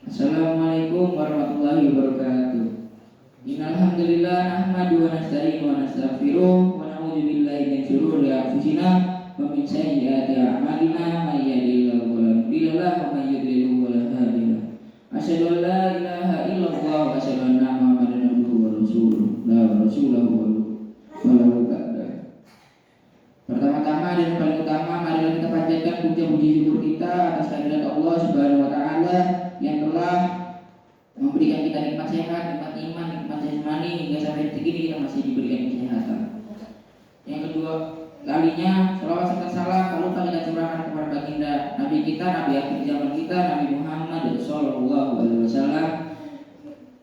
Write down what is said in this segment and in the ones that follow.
Assalamualaikum warahmatullahi wabarakatuh. Innal hamdalillah nahmaduhu wa nasta'inu wa nastaghfiruh wa na'udzu billahi min shururi anfusina wa min sayyiati a'malina may yahdihillahu fala mudilla lahu wa may yudlil fala hadiya lahu. Asyhadu an la ilaha illallah wa asyhadu anna Muhammadan abduhu wa rasuluh. La rasulahu wa la ba'da. Pertama-tama dan paling utama, marilah kita panjatkan puji syukur kita atas kehadirat Allah Subhanahu wa taala yang telah memberikan kita nikmat sehat, nikmat iman, nikmat jasmani hingga sampai detik ini kita masih diberikan kesehatan. Yang kedua kalinya, salawat serta salam tak lupa kita curahkan kepada baginda Nabi kita, Nabi akhir zaman kita, Nabi Muhammad Sallallahu Alaihi Wasallam.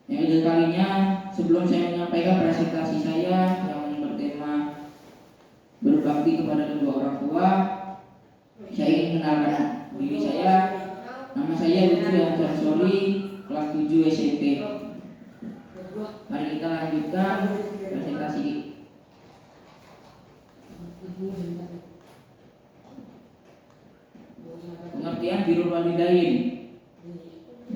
Yang ketiga kalinya, sebelum saya menyampaikan presentasi saya yang bertema berbakti kepada kedua orang tua, saya ingin mengenalkan diri saya. Nama saya Lutfi Ansari, kelas 7 SMP. Mari kita lanjutkan presentasi. Pengertian birrul walidain.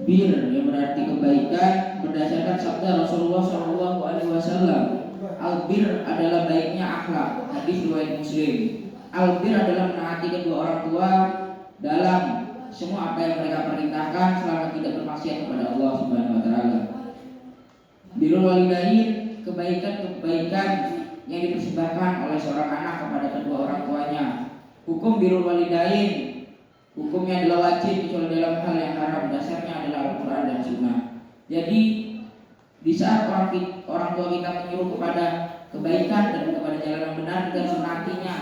Bir yang berarti kebaikan berdasarkan sabda Rasulullah SAW. Al-bir adalah baiknya akhlak. Hadis riwayat Muslim. Al-bir adalah menaati kedua orang tua dalam semua apa yang mereka perintahkan selama tidak bermaksiat kepada Allah Subhanahu wa taala. Birrul walidain, kebaikan-kebaikan yang dipersembahkan oleh seorang anak kepada kedua orang tuanya. Hukum birrul walidain, hukumnya adalah wajib kecuali dalam hal yang haram, dasarnya adalah Al-Qur'an dan Sunnah. Jadi di saat orang tua kita menyuruh kepada kebaikan dan kepada jalan yang benar, kita harus menaatinya.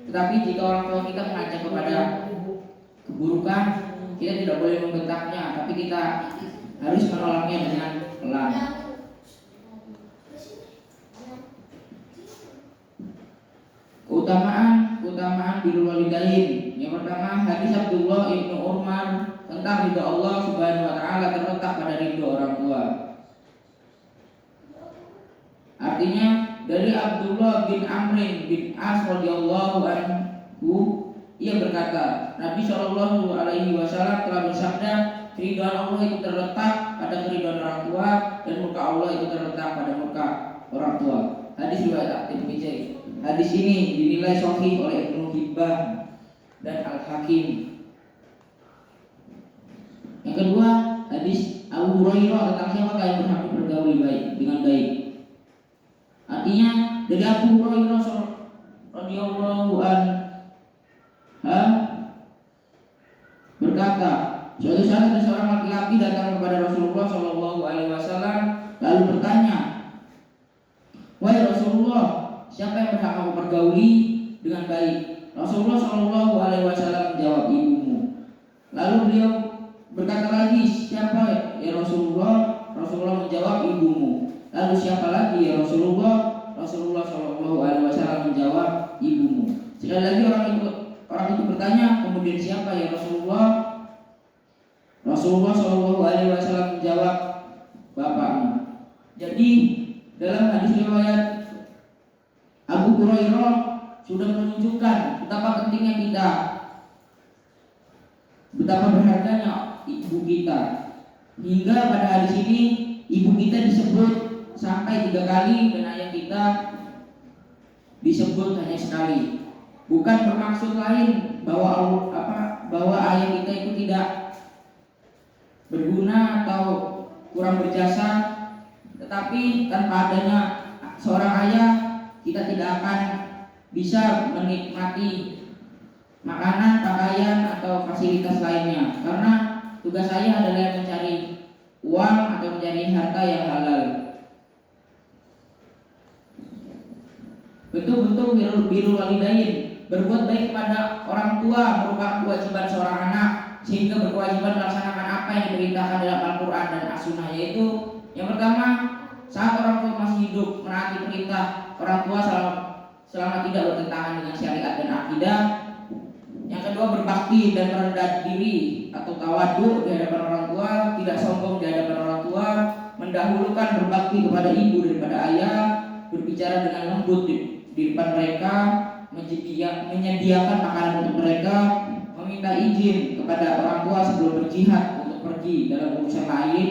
Tetapi jika orang tua kita mengajak kepada keburukan, kita tidak boleh membentaknya, tapi kita harus menolaknya dengan pelan. Keutamaan birrul walidain. Yang pertama, hadis Abdullah ibnu Umar tentang ridha Allah Subhanahu wa taala terletak pada ridha orang tua. Artinya dari Abdullah bin Amr bin As radhiyallahu anhu, ia berkata, Nabi Shallallahu Alaihi Wasallam telah bersabda, keridhaan Allah itu terletak pada keridhaan orang tua dan murka Allah itu terletak pada murka orang tua. Hadis riwayat At-Tirmidzi. Hadis ini dinilai sahih oleh Ibnu Hibban dan Al-Hakim. Yang kedua, hadis Abu Hurairah tentang siapa yang berhak bergaul dengan baik. Artinya dari Abu Hurairah radhiyallahu anhu berkata, suatu saat ada seorang laki-laki datang kepada Rasulullah Shallallahu Alaihi Wasallam lalu bertanya, wahai Rasulullah, siapa yang berhak aku pergauli dengan baik? Rasulullah Shallallahu Alaihi Wasallam menjawab, ibumu. Lalu beliau berkata lagi, siapa ya Rasulullah? Rasulullah menjawab, ibumu. Lalu siapa lagi ya Rasulullah? Rasulullah Shallallahu Alaihi Wasallam menjawab, ibumu. Sekali lagi orang itu bertanya, kemudian siapa ya Rasulullah? Rasulullah Shallallahu Alaihi Wasallam menjawab, bapakmu. Jadi dalam hadis riwayat Abu Hurairah sudah menunjukkan betapa pentingnya kita, betapa berharganya ibu kita. Hingga pada hadis ini ibu kita disebut sampai 3 kali dan ayah kita disebut hanya sekali. Bukan bermaksud lain bahwa ayah kita itu tidak berguna atau kurang berjasa, tetapi tanpa adanya seorang ayah kita tidak akan bisa menikmati makanan, pakaian atau fasilitas lainnya, karena tugas ayah adalah mencari uang atau mencari harta yang halal. Bentuk-bentuk birrul walidain, berbuat baik kepada orang tua merupakan kewajiban seorang anak, sehingga berkewajiban melaksanakan apa yang diperintahkan dalam Al-Quran dan As-Sunnah, yaitu yang pertama, saat orang tua masih hidup menaati perintah orang tua selama tidak bertentangan dengan syariat dan akidah. Yang kedua, berbakti dan merendah diri atau tawadu di hadapan orang tua, tidak sombong di hadapan orang tua, mendahulukan berbakti kepada ibu daripada ayah, berbicara dengan lembut di depan mereka, menyediakan makanan untuk mereka, meminta izin kepada orang tua sebelum berjihad untuk pergi dalam urusan lain,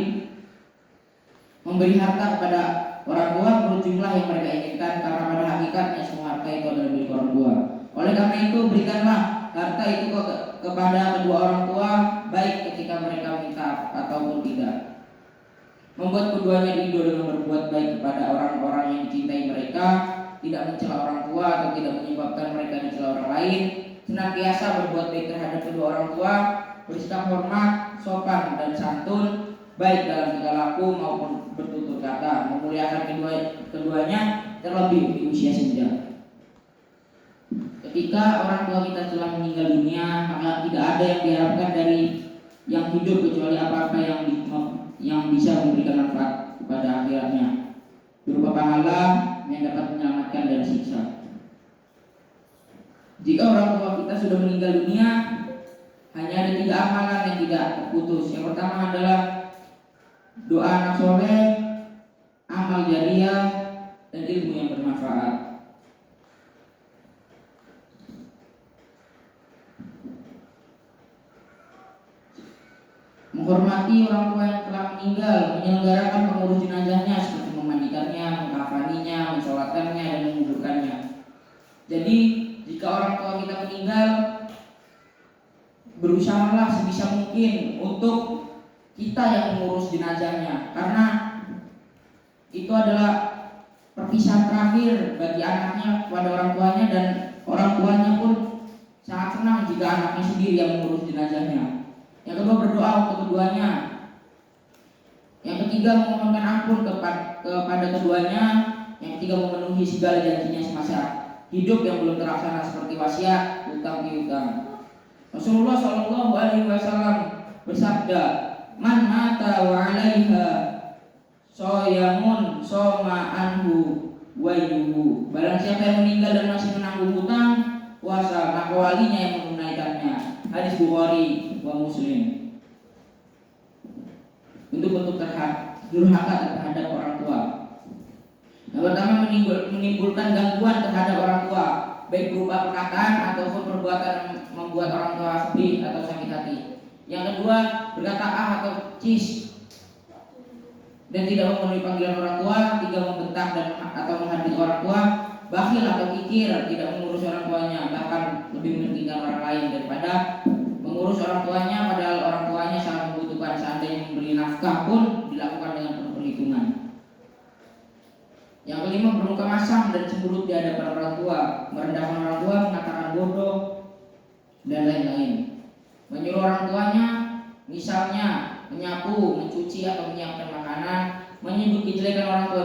memberi harta kepada orang tua menurut jumlah yang mereka inginkan, karena pada hakikatnya semua harta itu adalah milik orang tua. Oleh karena itu berikanlah harta itu kepada kedua orang tua, baik ketika mereka minta ataupun tidak. Membuat keduanya ridho dengan berbuat baik kepada orang-orang yang dicintai mereka, tidak mencela orang tua atau tidak menyebabkan mereka dicela orang lain, senantiasa berbuat baik terhadap kedua orang tua, bersikap hormat, sopan dan santun, baik dalam tingkah laku maupun bertutur kata, memuliakan keduanya terlebih di usia senja. Ketika orang tua kita telah meninggal dunia, maka tidak ada yang diharapkan dari yang hidup kecuali apa-apa yang bisa memberikan manfaat kepada akhiratnya, berupa pahala yang dapat menyelamatkan dari siksa. Jika orang tua kita sudah meninggal dunia, hanya ada 3 amalan yang tidak terputus. Yang pertama adalah doa anak soleh, amal jariah, dan ilmu yang bermanfaat. Menghormati orang tua yang telah meninggal, menyelenggarakan pengurus jenazahnya seperti memandikannya, mengkafaninya, mensolatkannya, dan menguburkannya. Jadi jika orang tua kita meninggal, berusahalah sebisa mungkin untuk kita yang mengurus jenazahnya, karena itu adalah perpisahan terakhir bagi anaknya kepada orang tuanya, dan orang tuanya pun sangat senang jika anaknya sendiri yang mengurus jenazahnya. Yang kedua, berdoa untuk keduanya. Yang ketiga, memohonkan ampun kepada keduanya. Yang ketiga, memenuhi segala janjinya semasa hidup yang belum terlaksana seperti wasiat, hutang piutang. Rasulullah SAW bersabda, "Man mata wa 'alaiha shayamun shoma anhu wayyuhu." Barang siapa yang meninggal dan masih menanggung hutang puasa, maka walinya yang menunaikannya. Hadis Bukhari wa Muslim. Untuk bentuk durhaka terhadap orang tua. Yang pertama, menimbulkan gangguan terhadap orang tua, baik berupa perkataan ataupun perbuatan membuat orang tua sedih atau sakit hati. Yang kedua, berkata ah atau cis dan tidak memenuhi panggilan orang tua. Tiga, membentak dan atau menghardit orang tua. Bakhil atau kikir, tidak mengurus orang tuanya, bahkan lebih mementingkan orang lain daripada mengurus orang tuanya, padahal orang tuanya sangat membutuhkan. Seandainya memberi nafkah pun dilakukan dengan penuh perhitungan. Yang kelima, bermuka masam dan cemberut di hadapan orang tua, merendahkan orang tua, mengatakan bodoh dan lain-lain. Menyuruh orang tuanya, misalnya menyapu, mencuci atau menyiapkan makanan, menyebut kejelekan orang tua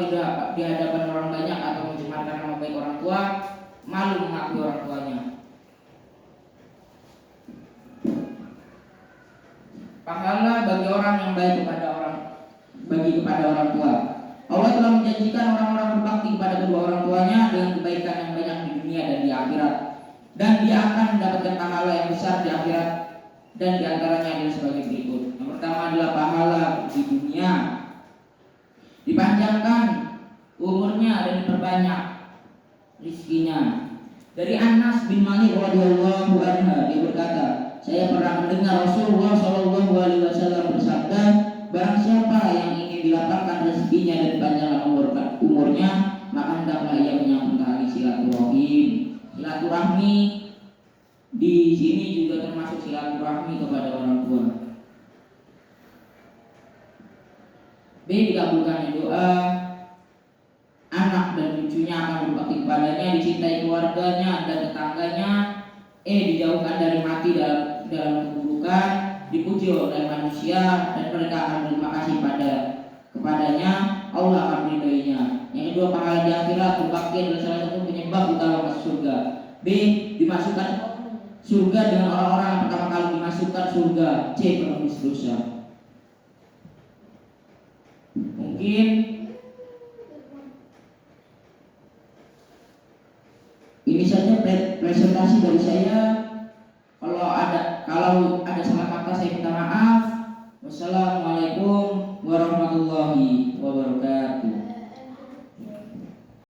di hadapan orang banyak atau mencemarkan nama baik orang tua, malu mengakui orang tuanya. Pahala bagi orang yang baik kepada orang tua. Allah telah menjanjikan orang-orang berbakti kepada kedua orang tuanya dengan kebaikan yang banyak di dunia dan di akhirat, dan dia akan mendapatkan pahala yang besar di akhirat, dan diantaranya adalah sebagai berikut. Yang pertama adalah pahala di dunia, dipanjangkan umurnya dan diperbanyak rizkinya. Dari Anas bin Malik radhiyallahu anhu, dia berkata, saya pernah mendengar Rasulullah SAW bersabda, barang siapa yang ingin dilapangkan rezekinya dan panjanglah umurnya, maka hendaklah ia menyambung tali silaturahim. Silaturahmi di sini juga termasuk silaturahmi kepada orang tua. B, dikabulkannya doa, anak dan cucunya akan berbakti kepadanya, dicintai keluarganya dan tetangganya. Dijauhkan dari mati dalam keburukan, dipuji oleh manusia, dan mereka akan berterima kasih kepadanya, Allah akan meridainya. Yang kedua, pahala di akhirat, berbakti adalah salah satu penyebab utama masuk surga. B, dimasukkan surga dengan orang-orang yang pertama kali dimasukkan surga. C, penebus dosa. Mungkin ini saja presentasi dari saya. Kalau ada salah kata saya minta maaf. Wassalamualaikum warahmatullahi